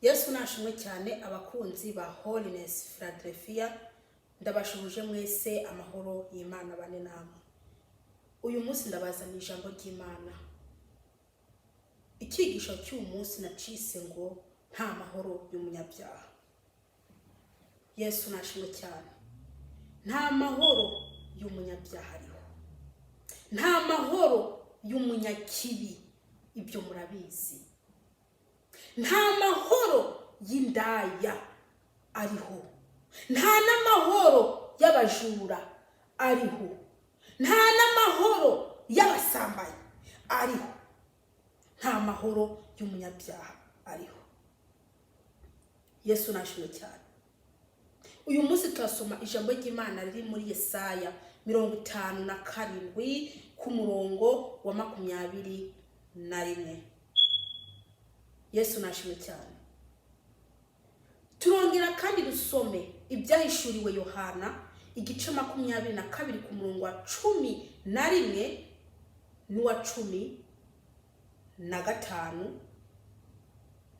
Yesu nashimwe cyane abakunzi ba Holiness Philadelphia, ndabashubuje mwese amahoro y'Imana bane namwe. Uyu munsi ndabazana ijambo ry'Imana. Ikigisho cy'uyu munsi nacise ngo nta mahoro y'umunyabyaha. Yesu nashimwe cyane. Nta mahoro y'umunyabyaha ariho. Nta mahoro y'umunyakibi, ibyo murabizi. Nta mahoro y'indaya ariho. Nta n'amahoro y'abajura ariho. Nta n'amahoro y'abasambanyi ariho. Nta mahoro y'umunyabyaha ariho. Yesu nashimwe cyane. Uyu munsi turasoma ijambo ry'Imana riri muri Yesaya 57 ku murongo wa 21. Yesu nashimwe cyane. Turongera kandi dusome ibyahishuriwe Yohana igice 22 ku murongo wa 11 n'uwa 15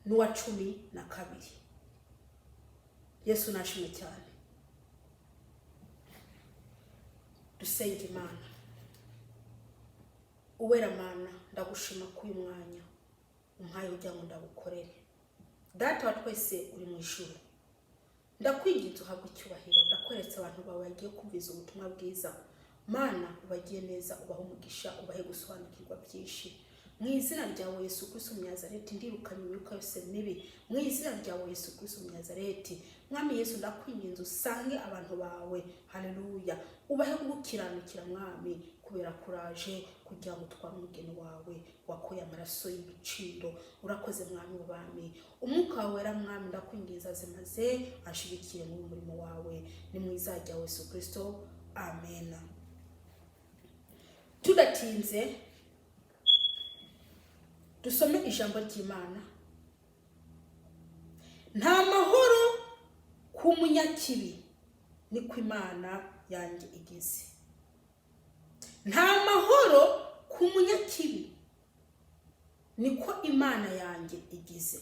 n'uwa 12. Yesu nashimwe cyane. Dusenge Imana. Uwera Mana, ndagushima ku uyu mwanya umpaye ujya ngo ndagukorere. Data wa twese uri mu ijuru, ndakwinginze uhabwe icyubahiro. Ndakweretse abantu bawe bagiye kumviza ubutumwa bwiza. Mana, ubagiye neza, ubahe umugisha, ubahe gusobanukirwa byinshi. Mu izina ryawe Yesu Kristo Umunazareti, ndirukanye imyuka yose mibi. Mu izina ryawe Yesu Kristo Umunazareti, Mwami Yesu, ndakwinginze usange abantu bawe. Haleluya. Ubahe gukiranukira Mwami, kubera kuraje kugira ngo tware umugeni wawe wakoye amaraso y'ibiciro. Urakoze Mwami w'abami. Umwuka wawe wera Mwami, ndakwinginze maze ashigikire mu murimo wawe. Ni mu izina rya Yesu Kristo. Amen. Tudatinze dusome ijambo ry'Imana. Nta mahoro ku munyakibi, niko Imana yanjye igize. Nta mahoro ku munyakibi, niko Imana yanjye igize.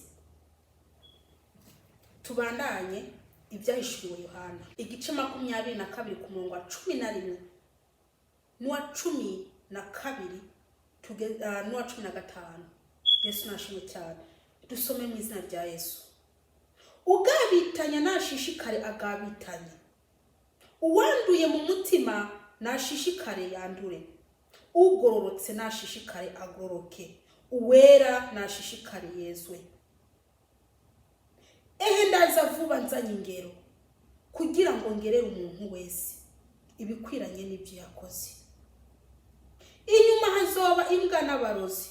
Tubandanye ibyahishuriwe Yohana igice 22 ku murongo wa 11 n'uwa 12 n'uwa 15. Yesu nashimwe cyane. Dusome mu izina rya Yesu. Ugabitanya nashishikare agabitanye. Uwanduye mu mutima nashishikare yandure. Ugororotse nashishikare agororoke. Uwera nashishikare yezwe. Ehe ndaza vuba nzanye ingero, kugira ngo ngerere umuntu wese ibikwiranye n'ibyo yakoze. Inyuma hazoba imbwa n'abarozi,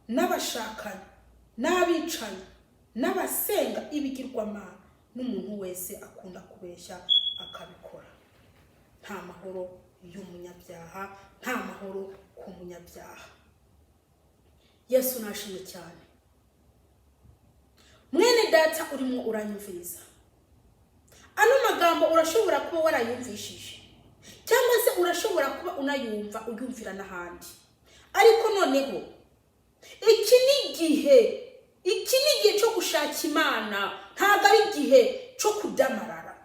n'abashakanye, n'abicanyi, n'abasenga ibigirwamana, n'umuntu wese akunda kubeshya akabikora. Nta mahoro y'umunyabyaha, nta mahoro ku munyabyaha. Yesu nashimwe cyane. Mwene data urimo uranyumviriza, ano magambo urashobora kuba warayumvishije, cyangwa se urashobora kuba unayumva uyumvira n'ahandi. Ariko noneho iki ni igihe cyo gushaka Imana, ntabwo ari igihe cyo kudamarara.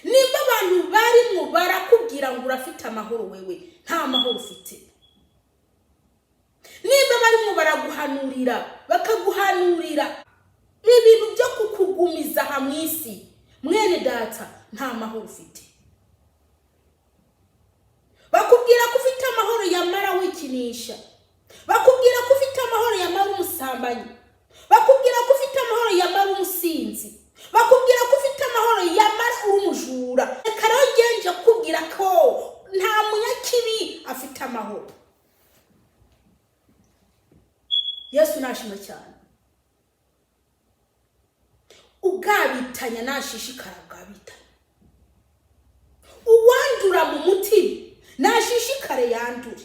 Nimba abantu barimo barakubwira ngo urafite amahoro, wewe nta mahoro ufite. Nimba barimo baraguhanurira bakaguhanurira ibintu byo kukugumiza hamwe isi, mwene data nta mahoro ufite. Bakubwira ko ufite amahoro yamara wikinisha. Bakubwira ko ufite amahoro yamara umusambanyi. Bakubwira ko ufite amahoro yamara umusinzi. Bakubwira ko ufite amahoro yamara umujura. Karogenje kubwira ko nta munyakibi afite amahoro. Yesu nashimwe cyane. Ugabitanya nashishikara agabitanya. Uwandura mu mutima nashishikare yandure.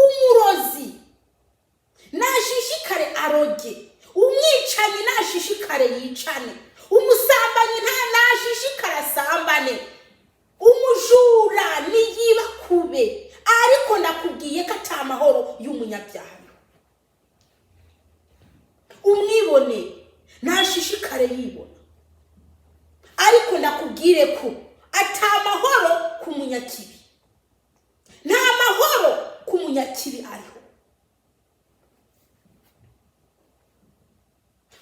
Umurozi nashishikare aroge. Umwicanyi nashishikare yicane. Umusambanyi nashishikare asambane. Umujura niyiba kube. Ariko ndakubwiye ko atamahoro y'umunyabyaha umwibone ntashishikare yibona ariko ndakubwire ko atamahoro ku munyakibi nta mahoro ku munyakibi ariho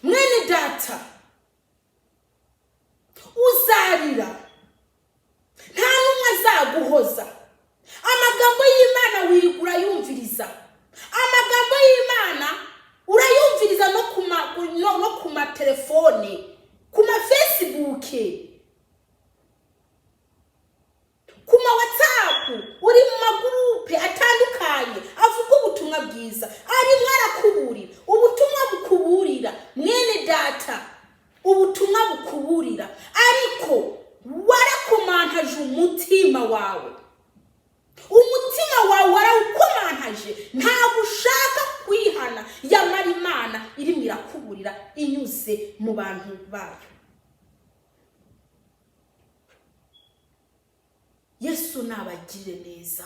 mwene data uzarira nta n'umwe azaguhoza amagambo y'Imana wirigura yumviriza amagambo y'Imana urayumviriza no kuma telefone kuma Facebook kuma WhatsApp uri mu magroupe atandukanye avuga ubutumwa bwiza ari mwarakuburira ubutumwa bukuburira mwene data ubutumwa bukuburira ariko warakomantaje umutima wawe warawukomantaje ntabwo ushaka kwihana yamara Imana irimo irakuburira inyuze mu bantu bayo. Yesu nabagire neza.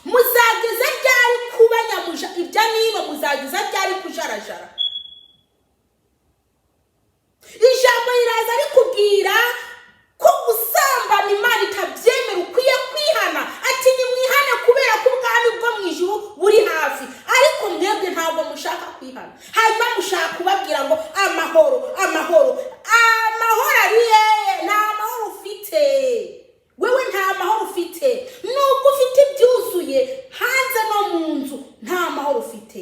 Muzageza ryari kubanyamuja ibya nino muzageza ryari kujarajara. Ijambo iraza rikubwira ko gusambana Imana itabyemera ukwiye kwihana ati nimwihane kubera ko ubwami bwo mu ijuru buri hafi ariko mwebwe ntabwo mushaka kwihana hanyuma mushaka kubabwira ngo amahoro ariye nta mahoro ufite wewe nta mahoro ufite nubwo ufite ibyuzuye hanze no mu nzu nta mahoro ufite.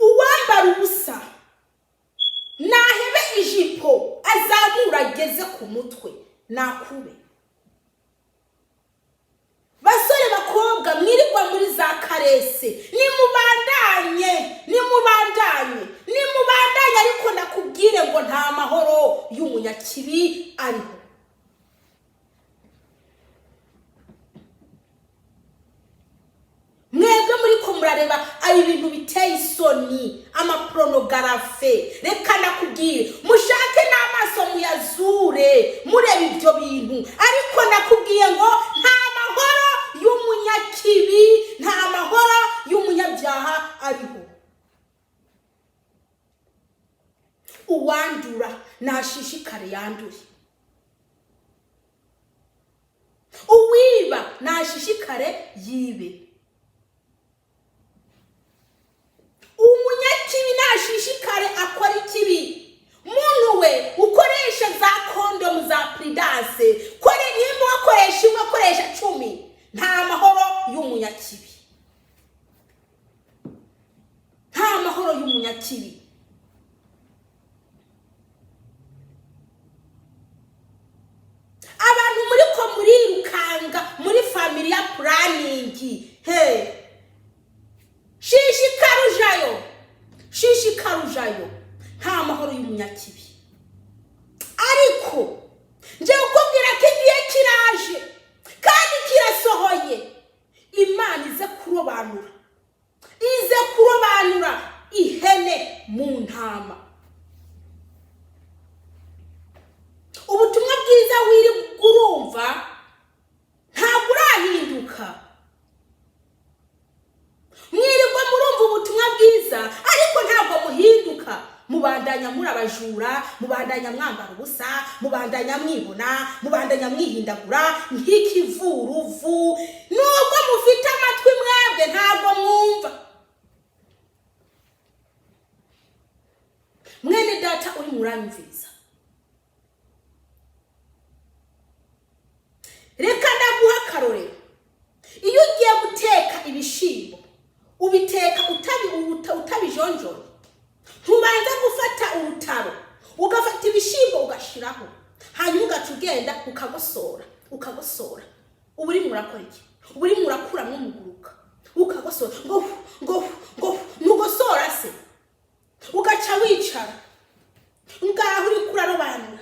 Uwambara ubusa nahebe ijipo azamura ageze ku mutwe nakube. Basore bakobwa mwirirwa muri za karese nimubandanye ariko ndakubwire ngo nta mahoro y'umunyakibi ariho. Mwebwe muri ko murareba ari ibintu biteye isoni amapornographe reka nakubwire mushake n'amaso muyazure mureba ibyo bintu ariko nakubwiye ngo nta mahoro y'umunyakibi nta mahoro y'umunyabyaha ariho. Uwandura nashishikare yandure, uwiba nashishikare yibe, umunyakibi nashishikare akora ikibi. Muntu we ukoresha za condom za Prudence kore nimba wakoresha imwe akoresha 10 nta mahoro y'umunyakibi, nta mahoro y'umunyakibi. Abantu muri ko murirukanga muri familia planning shishikarujayo nta mahoro y'umunyakibi. Ariko nje ukubwira ko igihe kiraje kandi kirasohoye Imana ize kurobanura ihene mu ntama. Ubutumwa bwiza wiri urumva ntabwo urahinduka. Mwirirwa murumva ubutumwa bwiza ariko ntabwo muhinduka. Mubandanya muri abajura, mubandanya mwambara ubusa, mubandanya mwibona, mubandanya mwihindagura nk'ikivuruvu. Nubwo mufite amatwi mwebwe ntabwo mwumva. Mwene data uri muramviza, reka ndaguha akarorero. Iyo ugiye guteka ibishimbo ubiteka utabijonjora, ntubanza gufata urutaro ugafata ibishimbo ugashiraho hanyuma ugacugenda ukagosora. Uburi murakora iki? Uburi murakuramwe umuguruka ukagosora ngo nugosora se ugaca wicara ngaho uri kurarobanura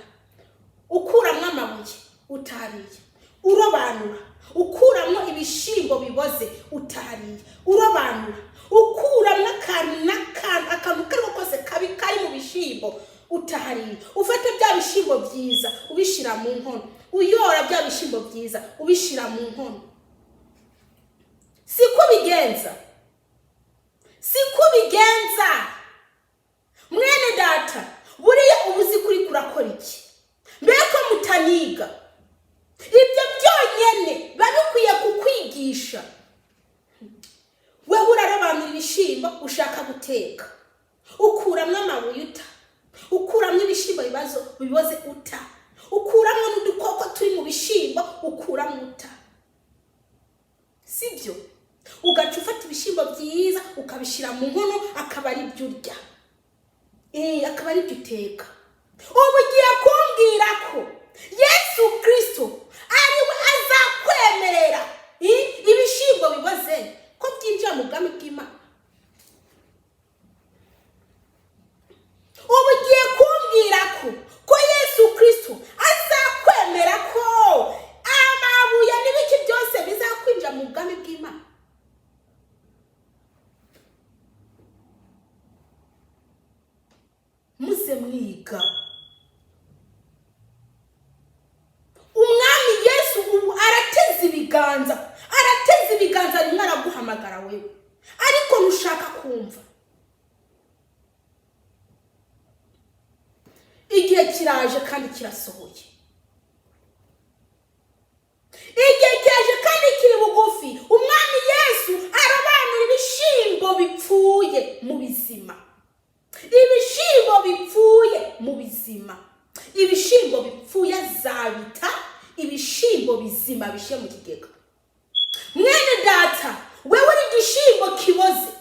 ukuramwe amabuye utariye, urobanura ukuramwe ibishimbo biboze utariye, urobanura ukuramwe akantu kariko kose kabi kari mu bishimbo utahariye, ufate bya bishimbo byiza ubishira mu nkono, uyora bya bishimbo byiza ubishira mu nkono. Siko bigenza, siko bigenza. Mwene data, buriya ubuzi kuri kurakora iki? Mbeko mutaniga ibyo byonyene babikwiye kukwigisha. Wewe urarobanura ibishimbo ushaka guteka, ukuramwe amabuye uta, ukuramwe ibishimbo biboze uta, ukuramwe n'udukoko turi mu bishimbo ukuramwe uta, sibyo? Ugaca ufata ibishimbo byiza ukabishira mu nkono akaba ari byo urya, akaba ari byo uteka. Ubu ugiye kumbwira ko Yesu Kristo ariwe azakwemerera ibishimbo biboze ko byinjira mu bwami bw'Imana? Ubu ugiye kumbwira ko Yesu Kristo azakwemera ko amabuye n'ibiki byose bizakwinjira mu bwami bw'Imana? Muze mwiga. Umwami Yesu ubu arateze ibiganza rimwe araguhamagara wewe, ariko ntushaka kumva. Igihe kiraje kandi kirasohoye, igihe kiraje kandi kiri bugufi. Umwami Yesu arabanura ibishimbo bipfuye mu bizima, ibishimbo bipfuye mu bizima. Ibishimbo bipfuye zabita, ibishimbo bizima bishe mu kigega. Mwene data, wewe uri igishimbo kiboze,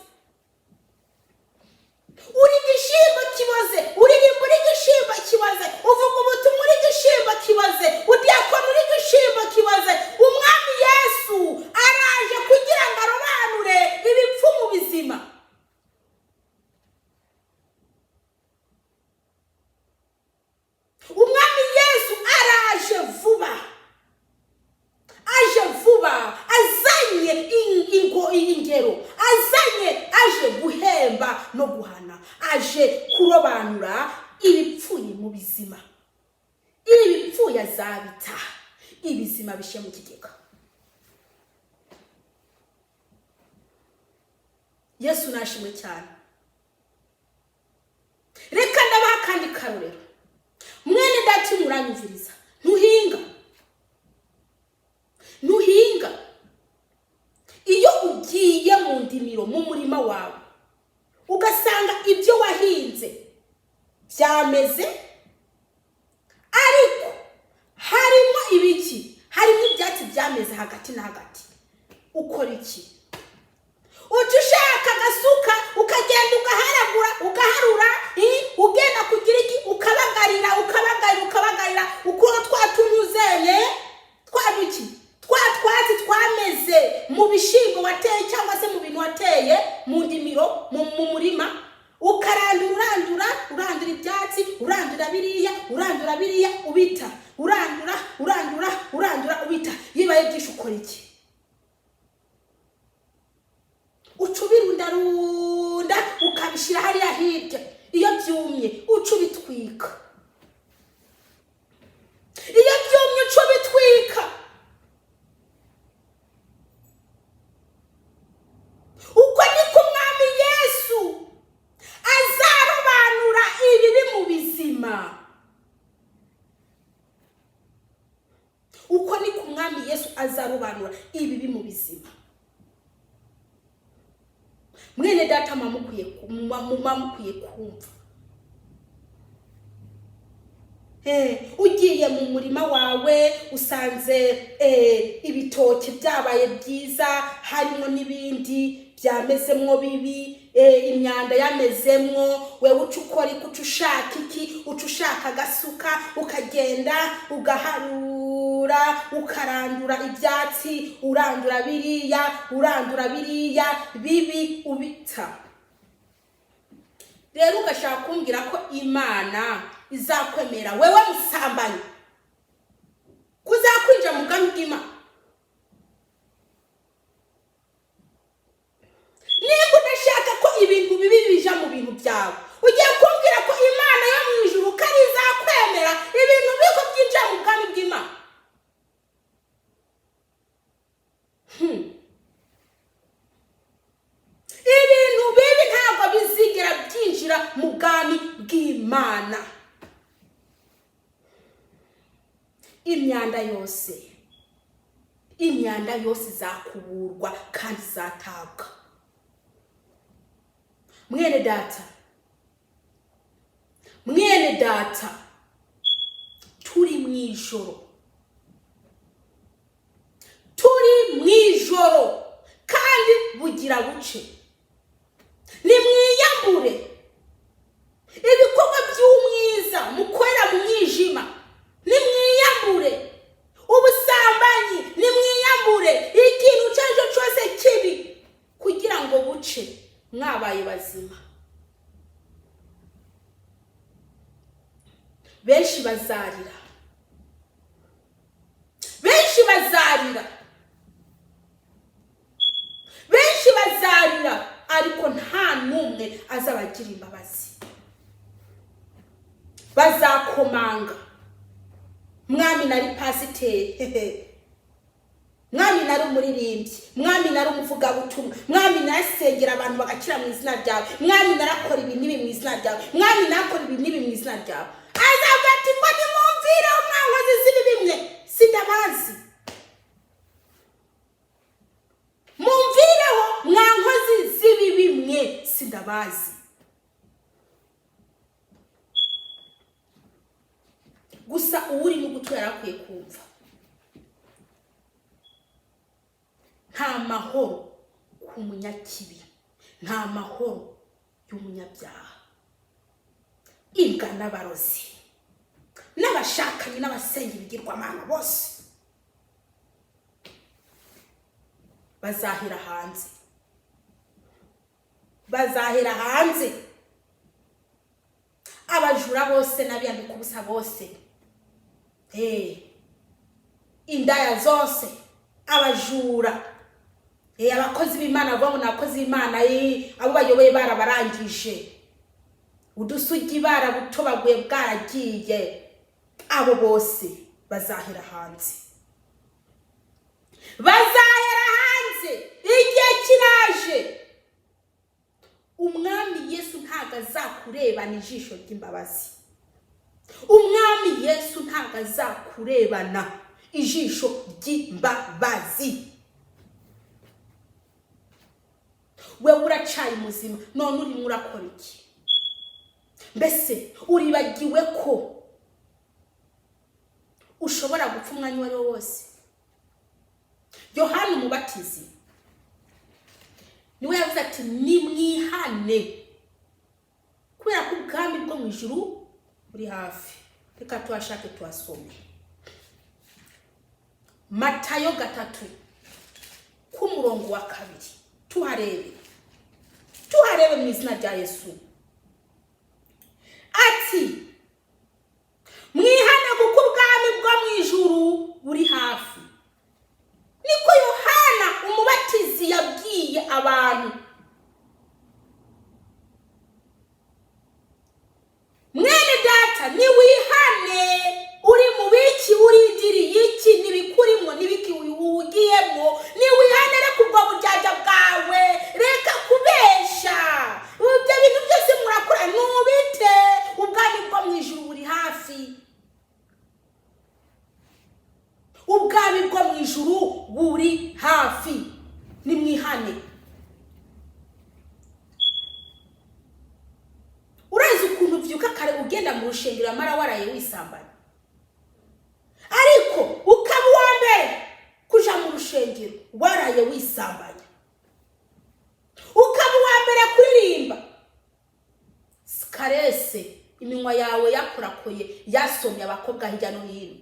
uri igishimbo kiboze, uririmba uri igishimbo kiboze, uvuga ubutumwa uri igishimbo kiboze, udiyakona uri igishimbo kiboze. Umwami Yesu araje kugira ngo arobanure ibipfu mu bizima. Umwami Yesu araje vuba, azanye ingero, aje guhemba no guhana, aje kurobanura ibipfuye mu bizima. Ibipfuye azabita, ibizima bishe mu kigega. Yesu nashimwe cyane. Reka ndabaha kandi karorero. Mwene data muranyumviriza, ntuhinga iyo ugiye mu ndimiro mu murima wawe ugasanga ibyo wahinze byameze, ariko harimo ibiki, harimo ibyatsi byameze hagati na hagati. Ukora iki? Utushaka gasuka ukagenda ugaharura, ugenda kugira iki, ukabagarira, ukora twatunyuzeye twaduki, twatwatsi twameze mu bishimbo wateye cyangwa se mu bintu wateye mu ndimiro mu murima. Ukarandura ibyatsi, urandura biriya ubita, urandura ubita. Yibaye byinshi ukora iki? Ucubirundarunda ukabishira hariya hirya. Iyo byumye ucubitwika, uko niko Umwami Yesu azarobanura ibiri mu bizima. Uko niko Umwami Yesu azarobanura ibiri mu bizima. Mwene data mamukwiye kumva. Ugiye mu murima wawe usanze ibitoke byabaye byiza, harimo n'ibindi byamezemwo bibi, imyanda yamezemwo. Wewe ucukora ucushaka iki? Ucushaka agasuka ukagenda ugaharura, ukarandura ibyatsi, urandura biriya bibi ubita. Rero ugashaka kumbwira ko Imana izakwemera wewe musambanyi kuzakwinjira mu bwami bw'Imana? Niba udashaka ko ibintu bibi bija mu bintu byawe, ugiye kumbwira ko Imana yo mu ijuru Imana. Imyanda yose izakuburwa kandi izatabwa. Mwene data, turi mwijoro kandi bugira buce. Nimwiyambure ibikorwa by'umwiza mukorera mu mwijima. Nimwiyambure ubusambanyi, nimwiyambure ikintu cyaje cyose kibi kugira ngo buce mwabaye bazima. Benshi bazarira ariko nta numwe azabagira imbabazi. Bazakomanga. Mwami nari pasiteri, mwami nari umuririmbyi, mwami nari umuvugabutumwa, mwami narasengera abantu bagakira mu izina ryawe, mwami narakora ibi n'ibi mu izina ryawe, mwami nakora ibi n'ibi mu izina ryawe. Azavuga ati ngo nimumvireho mwankozi z'ibi bimwe sindabazi. Mumvireho mwankozi z'ibi bimwe sindabazi. Gusa uri n'ugutwe yarakwiye kumva. Nta mahoro ku munyakibi, nta mahoro y'umunyabyaha. Imbwa n'abarozi n'abashakanye n'abasenga ibigirwamana bose bazahira hanze. Abajura bose n'abiyambika ubusa bose, indaya zose, abajura, abakozi b'Imana babona abakozi b'Imana, abo bayoboye barabarangije, udusugi barabutobaguye bwaragiye. Abo bose bazahera hanze. Igihe kiraje. Umwami Yesu ntago azakurebana ijisho ry'imbabazi. Umwami Yesu ntago azakurebana ijisho ry'imbabazi. We uracaye muzima, none uri murakora iki? Mbese uribagiwe ko ushobora gupfa umwanya wari wose? Yohana Umubatizi niwe yavuze ati nimwihane kubera ko ubwami bwo mu ijuru buri hafi. Reka tuhashake tuhasome. Matayo 3 ku murongo wa 2. Tuharebe mu izina rya Yesu. Ati mwihane kuko ubwami bwo mu ijuru buri hafi. Niko Yohana Umubatizi yabwiye abantu. Mwene data niwihane, uri mu biki, urindiriye iki, nibikurimo nibiki wugiyemo. Niwihane reka ubwo bujyaja bwawe, reka kubesha. Ibyo bintu byose murakora nubite, ubwami bwo mu ijuru buri hafi. Ubwami bwo mu ijuru buri hafi. Nimwihane. Urazi ukuntu vyuka kare ugenda mu rushengero amara waraye wisambana, ariko ukaba uwa mbere kuja mu rushengero waraye wisambanya. Ukaba uwa mbere kuririmba, skarese iminwa yawe yakorakoye yasomye abakobwa hirya no hino.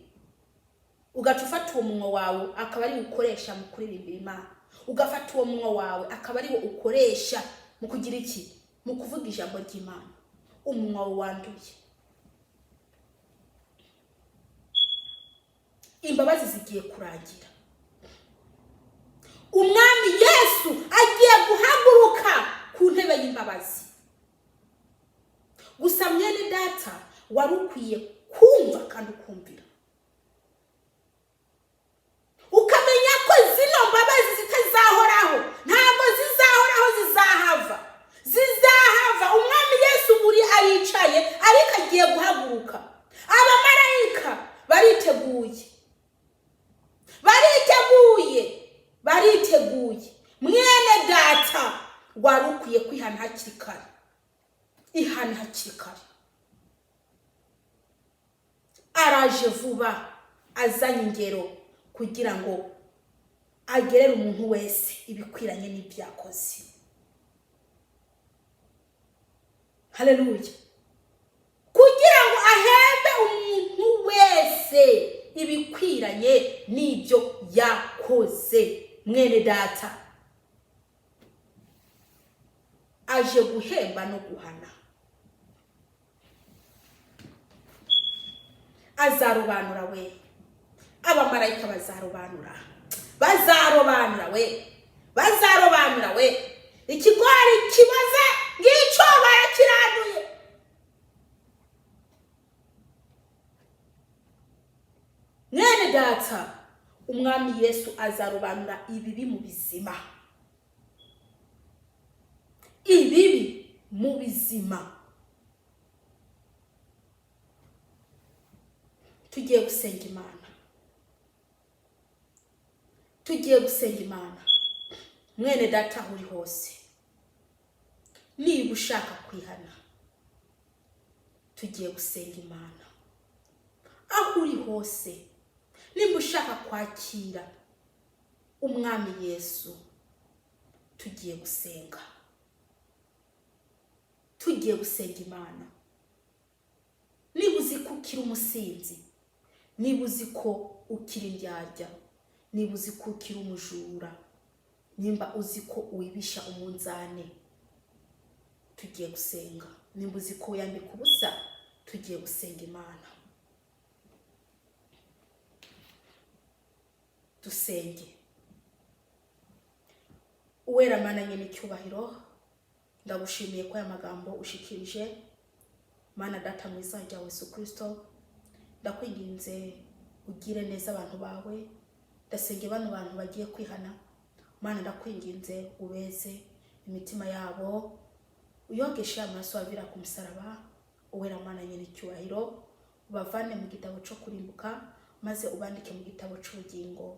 Ugacufata uwo munwa wawe akaba ari ukoresha mu kuririmbira Imana. Ugafata uwo munwa wawe akaba ari ukoresha mu kugira iki? Mu kuvuga ijambo ry'Imana. Umunwa wanduye. Imbabazi zigiye kurangira. Umwami Yesu agiye guhaguruka ku ntebe y'imbabazi. Gusa mwene data wari ukwiye kumva kandi ukumvira. Ukamenya ko zino mbabazi zitazahoraho, ntabwo zizahoraho, zizahava. Umwami Yesu buri aricaye ariko uriteguye mwene data wari ukwiye kwihana hakiri kare. Ihane hakiri kare. Araje vuba azanye ingero kugira ngo agerere umuntu wese ibikwiranye n'ibyakoze. Haleluya. Kugira ngo ahembe umuntu wese ibikwiranye n'ibyo yakoze. Mwene data aje guhemba no guhana. Azarobanura we. Abamarayika bazarobanura we. Ikigori kibaze ngicyo barakiranuye. Mwene data, umwami Yesu azarobanura ibibi mu bizima. Ibibi mu bizima. Tugiye gusenga Imana. Mwene data uri hose, niba ushaka kwihana, tugiye gusenga Imana. Aho uri hose, niba ushaka kwakira umwami Yesu, tugiye gusenga Imana. Niba uzi ko ukiri umusinzi, niba uzi ko ukiri indyarya, niba uzi ko ukiri umujura, nimba uzi ko wibisha umunzane, tugiye gusenga. Nimba uzi ko yambika ubusa, tugiye gusenga Imana. Dusenge. Uwera Mana nyene icyubahiro, ndagushimiye ko aya magambo ushikirije. Mana data mwiza rya Yesu Kristo, ndakwinginze ugire neza abantu bawe. Ndasenge bano bantu bagiye kwihana. Mana ndakwinginze ubeze imitima yabo, uyogeshe amaraso abira ku musaraba. Uwera Mana nyene icyubahiro, ubavane mu gitabo cyo kurimbuka maze ubandike mu gitabo cy'ubugingo.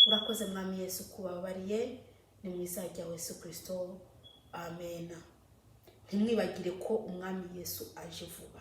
Urakoze mwami Yesu kubabariye, ni mwiza rya Yesu Kristo. Amen. Ntimwibagire ko umwami Yesu aje vuba.